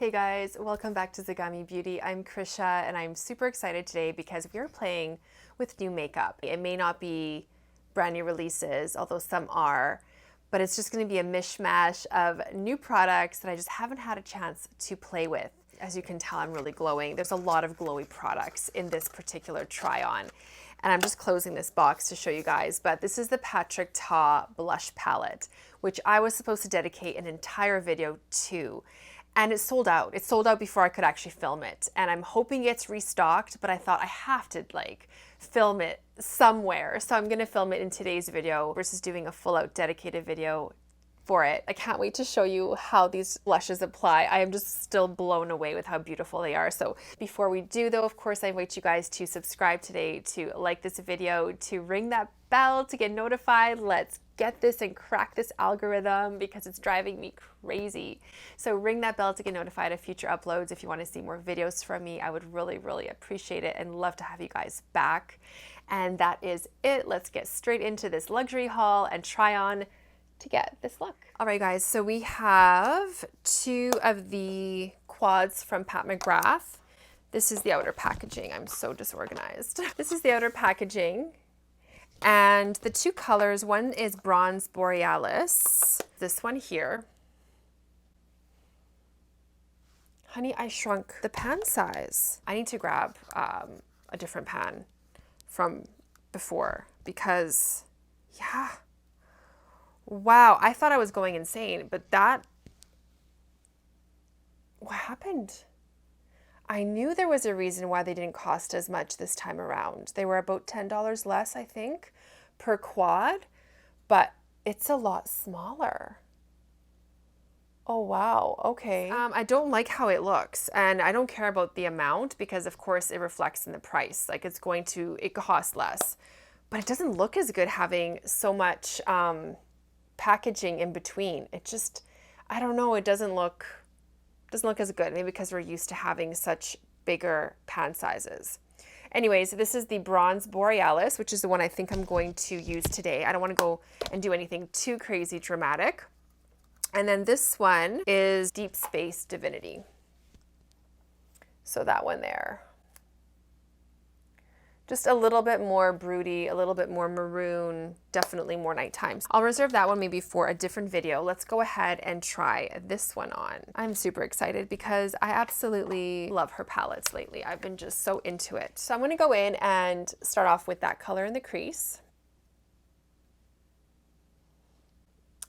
Hey guys, welcome back to Zagami Beauty. I'm Krysia and I'm super excited today because we're playing with new makeup. It may not be brand new releases, although some are, but it's just going to be a mishmash of new products that I just haven't had a chance to play with. As you can tell, I'm really glowing. There's a lot of glowy products in this particular try-on. And I'm just closing this box to show you guys, but this is the Patrikios blush palette, which I was supposed to dedicate an entire video to. And it sold out. It sold out before I could actually film it. And I'm hoping it's restocked, but I thought I have to film it somewhere. So I'm gonna film it in today's video versus doing a full out dedicated video for it. I can't wait to show you how these blushes apply. I am just still blown away with how beautiful they are. So before we do though, of course, I invite you guys to subscribe today, to like this video, to ring that bell to get notified. Let's get this and crack this algorithm because it's driving me crazy. So ring that bell to get notified of future uploads. If you want to see more videos from me, I would really, really appreciate it and love to have you guys back. And that is it. Let's get straight into this luxury haul and try on to get this look. All right, guys, so we have two of the quads from Pat McGrath. This is the outer packaging. I'm so disorganized. This is the outer packaging. And the two colors, one is Bronze Borealis. This one here. Honey, I shrunk the pan size. I need to grab a different pan from before because, yeah. Wow, I thought I was going insane, but what happened? I knew there was a reason why they didn't cost as much this time around. They were about $10 less, I think, per quad, but it's a lot smaller. Oh, wow, okay. I don't like how it looks, and I don't care about the amount because, of course, it reflects in the price. Like, it costs less, but it doesn't look as good having so much packaging in between. It just, I don't know, it doesn't look as good, maybe because we're used to having such bigger pan sizes. Anyways, this is the Bronze Borealis, which is the one I think I'm going to use today. I don't want to go and do anything too crazy dramatic. And then this one is Deep Space Divinity. So that one there. Just a little bit more broody, a little bit more maroon, definitely more nighttime. I'll reserve that one maybe for a different video. Let's go ahead and try this one on. I'm super excited because I absolutely love her palettes lately. I've been just so into it. So I'm gonna go in and start off with that color in the crease.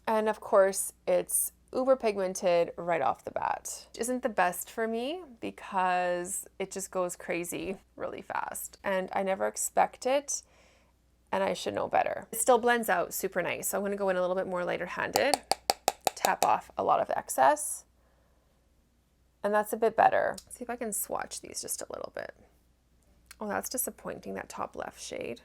And of course, it's uber pigmented right off the bat. Isn't the best for me because it just goes crazy really fast and I never expect it and I should know better. It still blends out super nice. So I'm going to go in a little bit more lighter handed, tap off a lot of excess, and that's a bit better. Let's see if I can swatch these just a little bit. Oh, that's disappointing, that top left shade.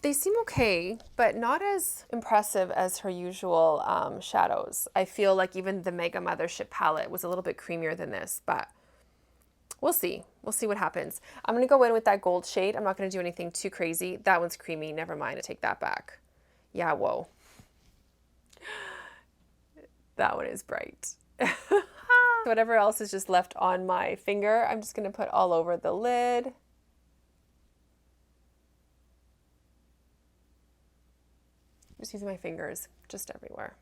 They seem okay, but not as impressive as her usual shadows. I feel like even the Mega Mothership palette was a little bit creamier than this, but we'll see. We'll see what happens. I'm going to go in with that gold shade. I'm not going to do anything too crazy. That one's creamy. Never mind. I take that back. Yeah, whoa. That one is bright. Whatever else is just left on my finger, I'm just going to put all over the lid. Just using my fingers just everywhere.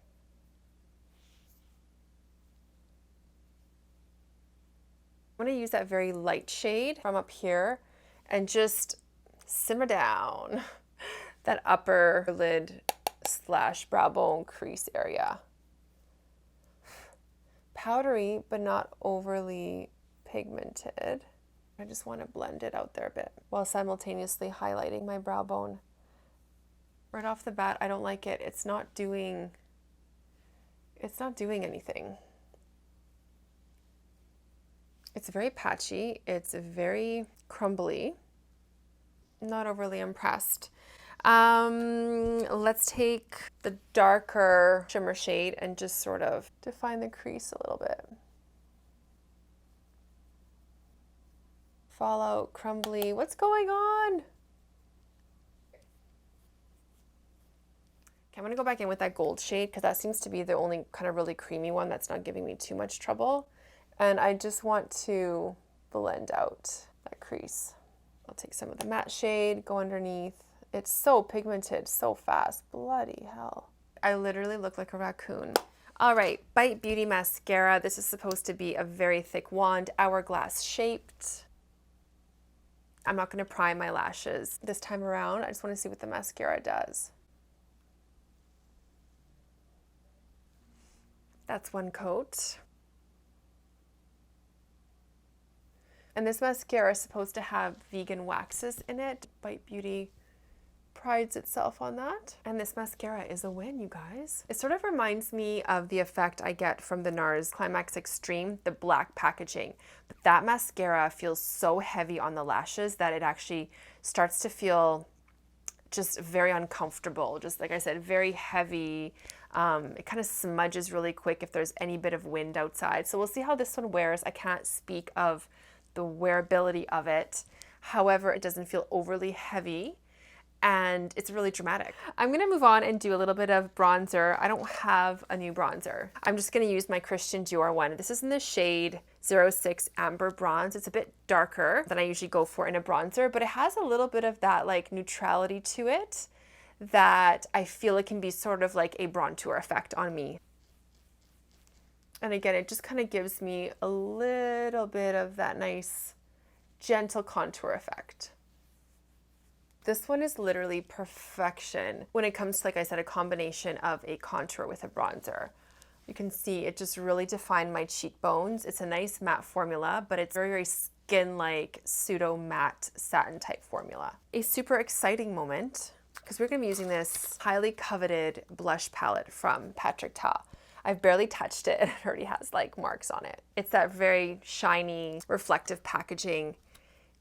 I'm going to use that very light shade from up here and just simmer down that upper lid / brow bone crease area. Powdery, but not overly pigmented. I just want to blend it out there a bit while simultaneously highlighting my brow bone. Right off the bat, I don't like it. It's not doing anything. It's very patchy. It's very crumbly. Not overly impressed. Let's take the darker shimmer shade and just sort of define the crease a little bit. Fallout, crumbly. What's going on? I'm gonna go back in with that gold shade because that seems to be the only kind of really creamy one that's not giving me too much trouble. And I just want to blend out that crease. I'll take some of the matte shade, go underneath. It's so pigmented, so fast. Bloody hell. I literally look like a raccoon. All right, Bite Beauty mascara. This is supposed to be a very thick wand, hourglass shaped. I'm not gonna prime my lashes this time around. I just wanna see what the mascara does. That's one coat. And this mascara is supposed to have vegan waxes in it. Bite Beauty prides itself on that. And this mascara is a win, you guys. It sort of reminds me of the effect I get from the NARS Climax Extreme, the black packaging. But that mascara feels so heavy on the lashes that it actually starts to feel just very uncomfortable. Just like I said, very heavy. It kind of smudges really quick if there's any bit of wind outside. So we'll see how this one wears. I can't speak of the wearability of it. However, it doesn't feel overly heavy and it's really dramatic. I'm gonna move on and do a little bit of bronzer. I don't have a new bronzer. I'm just gonna use my Christian Dior one. This is in the shade 06 Amber Bronze. It's a bit darker than I usually go for in a bronzer, but it has a little bit of that like neutrality to it that I feel it can be sort of like a bronzer effect on me. And again, it just kind of gives me a little bit of that nice, gentle contour effect. This one is literally perfection when it comes to, like I said, a combination of a contour with a bronzer. You can see it just really defined my cheekbones. It's a nice matte formula, but it's very, very skin-like pseudo matte satin type formula. A super exciting moment because we're gonna be using this highly coveted blush palette from Patrikios. I've barely touched it and it already has like marks on it. It's that very shiny, reflective packaging,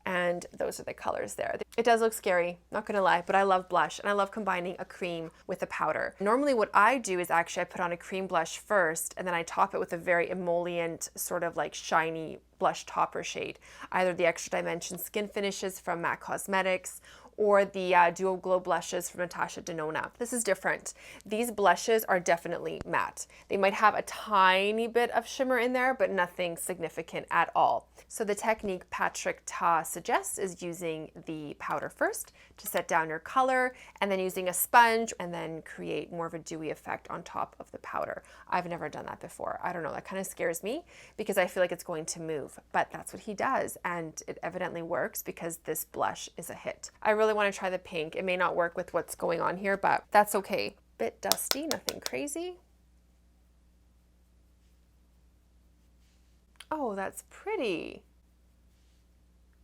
and those are the colors there. It does look scary, not gonna lie, but I love blush and I love combining a cream with a powder. Normally what I do is actually I put on a cream blush first and then I top it with a very emollient, sort of like shiny blush topper shade. Either the Extra Dimension Skin Finishes from MAC Cosmetics or the Duo Glow blushes from Natasha Denona. This is different. These blushes are definitely matte. They might have a tiny bit of shimmer in there, but nothing significant at all. So the technique Patrikios suggests is using the powder first to set down your color, and then using a sponge, and then create more of a dewy effect on top of the powder. I've never done that before. I don't know, that kind of scares me because I feel like it's going to move, but that's what he does, and it evidently works because this blush is a hit. I really want to try the pink. It may not work with what's going on here, but that's okay. Bit dusty, nothing crazy. Oh, that's pretty.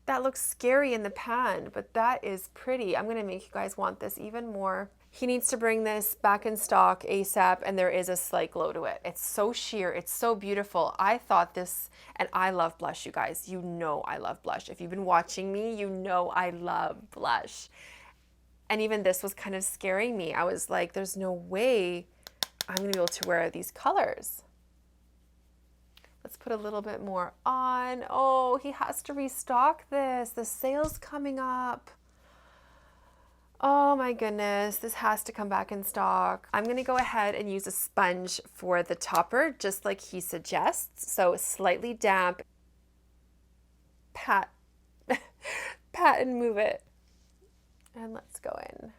That looks scary in the pan, but that is pretty. I'm gonna make you guys want this even more. He needs to bring this back in stock ASAP, and there is a slight glow to it. It's so sheer, it's so beautiful. I thought this, and I love blush, you guys. You know I love blush. If you've been watching me, you know I love blush. And even this was kind of scaring me. I was like, there's no way I'm gonna be able to wear these colors. Let's put a little bit more on. Oh, he has to restock this. The sale's coming up. Oh my goodness, this has to come back in stock. I'm gonna go ahead and use a sponge for the topper, just like he suggests. So slightly damp. Pat, pat and move it. And let's go in.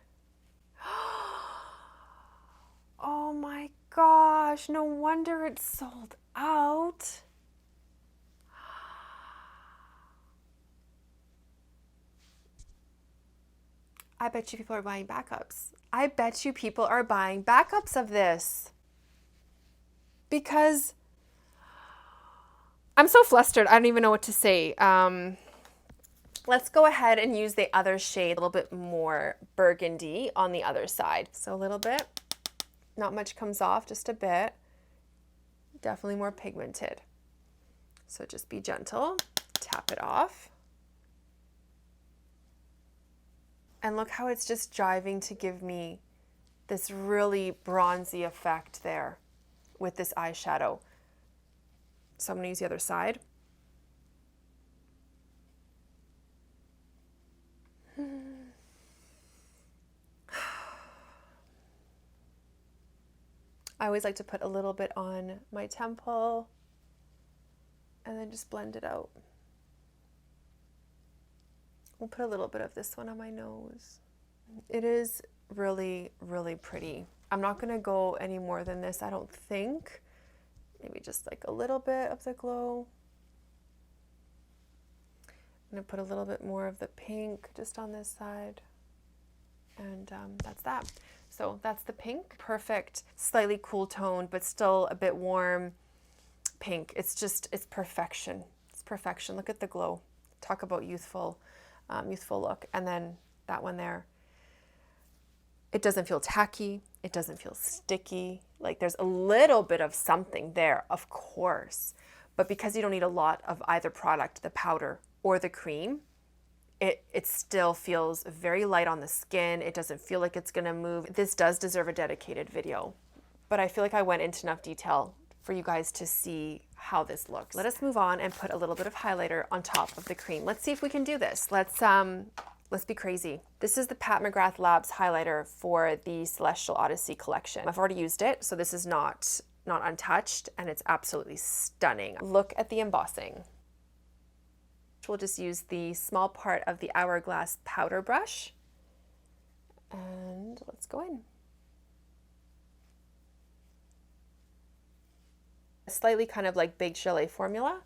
Oh my gosh, no wonder it's sold out. I bet you people are buying backups. I bet you people are buying backups of this. Because I'm so flustered, I don't even know what to say. Let's go ahead and use the other shade, a little bit more burgundy on the other side. So a little bit, not much comes off, just a bit. Definitely more pigmented. So just be gentle, tap it off. And look how it's just driving to give me this really bronzy effect there with this eyeshadow. So I'm gonna use the other side. I always like to put a little bit on my temple and then just blend it out. We'll put a little bit of this one on my nose. It is really, really pretty. I'm not gonna go any more than this, I don't think. Maybe just like a little bit of the glow. I'm gonna put a little bit more of the pink just on this side. And that's that. So that's the pink. Perfect, slightly cool toned, but still a bit warm pink. It's perfection. It's perfection. Look at the glow. Talk about youthful look. And then that one there. It doesn't feel tacky. It doesn't feel sticky. Like there's a little bit of something there, of course. But because you don't need a lot of either product, the powder or the cream, it still feels very light on the skin. It doesn't feel like it's gonna move. This does deserve a dedicated video, but I feel like I went into enough detail for you guys to see how this looks. Let us move on and put a little bit of highlighter on top of the cream. Let's see if we can do this. Let's be crazy. This is the Pat McGrath Labs highlighter for the Celestial Odyssey collection. I've already used it, so this is not untouched, and it's absolutely stunning. Look at the embossing. We'll just use the small part of the Hourglass powder brush, and let's go in. A slightly kind of like baked gelée formula.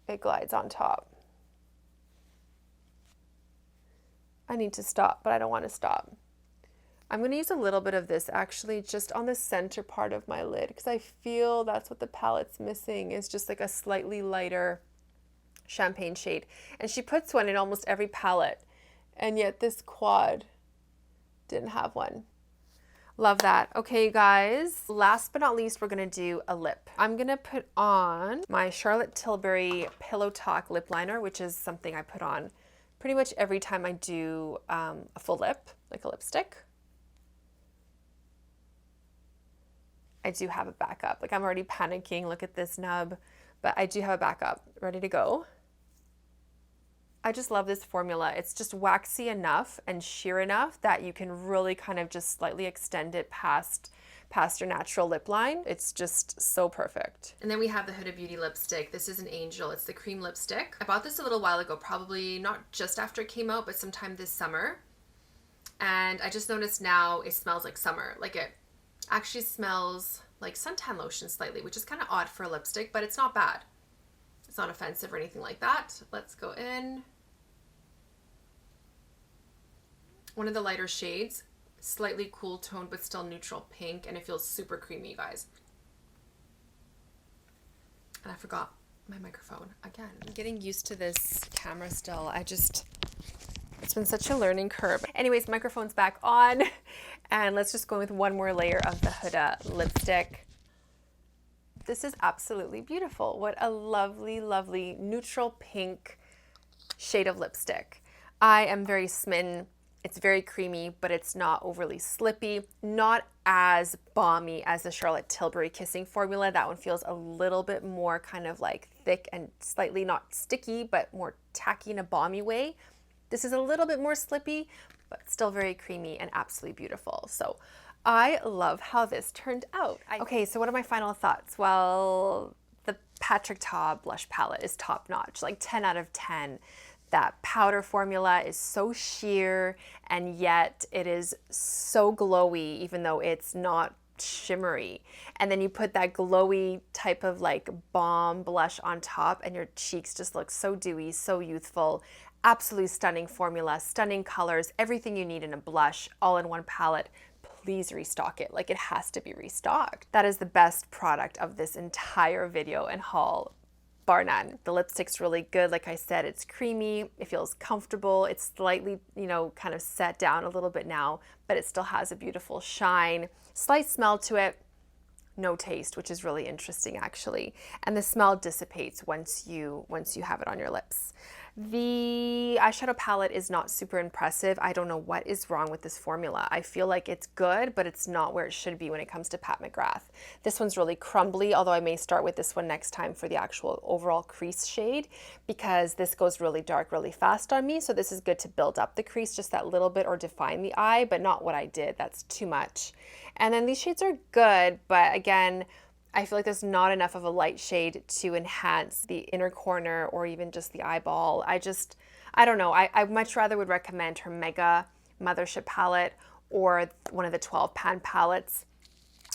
It glides on top. I need to stop, but I don't want to stop. I'm going to use a little bit of this actually just on the center part of my lid, because I feel that's what the palette's missing, is just like a slightly lighter champagne shade. And she puts one in almost every palette, and yet this quad didn't have one. Love that. Okay, you guys, last but not least, we're gonna do a lip. I'm gonna put on my Charlotte Tilbury Pillow Talk lip liner, which is something I put on pretty much every time I do a full lip, like a lipstick. I do have a backup. Like I'm already panicking, look at this nub, but I do have a backup ready to go. I just love this formula. It's just waxy enough and sheer enough that you can really kind of just slightly extend it past your natural lip line. It's just so perfect. And then we have the Huda Beauty lipstick. This is an Angel. It's the cream lipstick. I bought this a little while ago, probably not just after it came out, but sometime this summer. And I just noticed now it smells like summer. Like it actually smells like suntan lotion slightly, which is kind of odd for a lipstick, but it's not bad. It's not offensive or anything like that. Let's go in. One of the lighter shades, slightly cool toned, but still neutral pink, and it feels super creamy, you guys. And I forgot my microphone again. I'm getting used to this camera still. It's been such a learning curve. Anyways, microphone's back on, and let's just go with one more layer of the Huda lipstick. This is absolutely beautiful. What a lovely, lovely neutral pink shade of lipstick. I am very smitten. It's very creamy, but it's not overly slippy, not as balmy as the Charlotte Tilbury Kissing formula. That one feels a little bit more kind of like thick and slightly not sticky, but more tacky in a balmy way. This is a little bit more slippy, but still very creamy and absolutely beautiful. So I love how this turned out. Okay, so what are my final thoughts? Well, the Patrikios blush palette is top notch, like 10 out of 10. That powder formula is so sheer, and yet it is so glowy, even though it's not shimmery. And then you put that glowy type of like balm blush on top, and your cheeks just look so dewy, so youthful. Absolutely stunning formula, stunning colors, everything you need in a blush, all in one palette. Please restock it. Like, it has to be restocked. That is the best product of this entire video and haul, bar none. The lipstick's really good. Like I said, it's creamy, it feels comfortable, it's slightly, you know, kind of set down a little bit now, but it still has a beautiful shine, slight smell to it, no taste, which is really interesting actually. And the smell dissipates once you have it on your lips. The eyeshadow palette is not super impressive. I don't know what is wrong with this formula. I feel like it's good, but it's not where it should be when it comes to Pat McGrath. This one's really crumbly, although I may start with this one next time for the actual overall crease shade, because this goes really dark really fast on me. So this is good to build up the crease just that little bit or define the eye, but not what I did. That's too much. And then these shades are good, but again, I feel like there's not enough of a light shade to enhance the inner corner or even just the eyeball. I don't know. I much rather would recommend her Mega Mothership palette or one of the 12 pan palettes,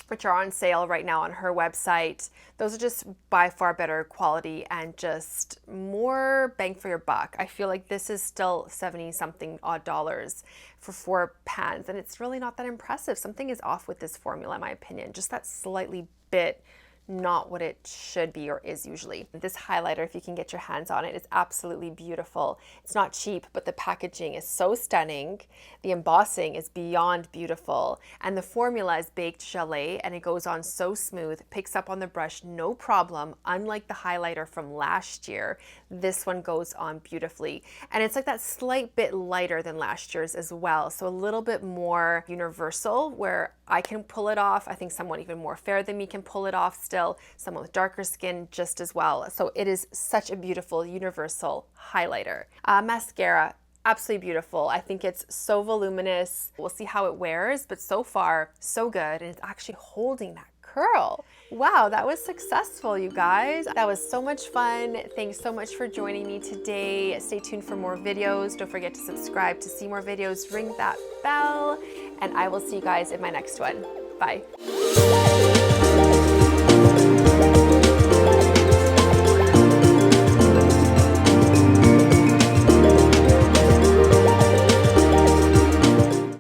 which are on sale right now on her website. Those are just by far better quality and just more bang for your buck. I feel like this is still 70 something odd dollars for 4 pans, and it's really not that impressive. Something is off with this formula, in my opinion. Just that slightly bit not what it should be or is usually. This highlighter, if you can get your hands on it, is absolutely beautiful. It's not cheap, but the packaging is so stunning. The embossing is beyond beautiful. And the formula is baked gelée and it goes on so smooth, picks up on the brush no problem. Unlike the highlighter from last year, this one goes on beautifully. And it's like that slight bit lighter than last year's as well. So a little bit more universal where I can pull it off. I think someone even more fair than me can pull it off still. Someone with darker skin just as well. So it is such a beautiful universal highlighter. Mascara, absolutely beautiful. I think it's so voluminous. We'll see how it wears, but so far so good. And it's actually holding that curl. Wow, that was successful, you guys. That was so much fun. Thanks so much for joining me today. Stay tuned for more videos. Don't forget to subscribe to see more videos. Ring that bell, and I will see you guys in my next one. Bye.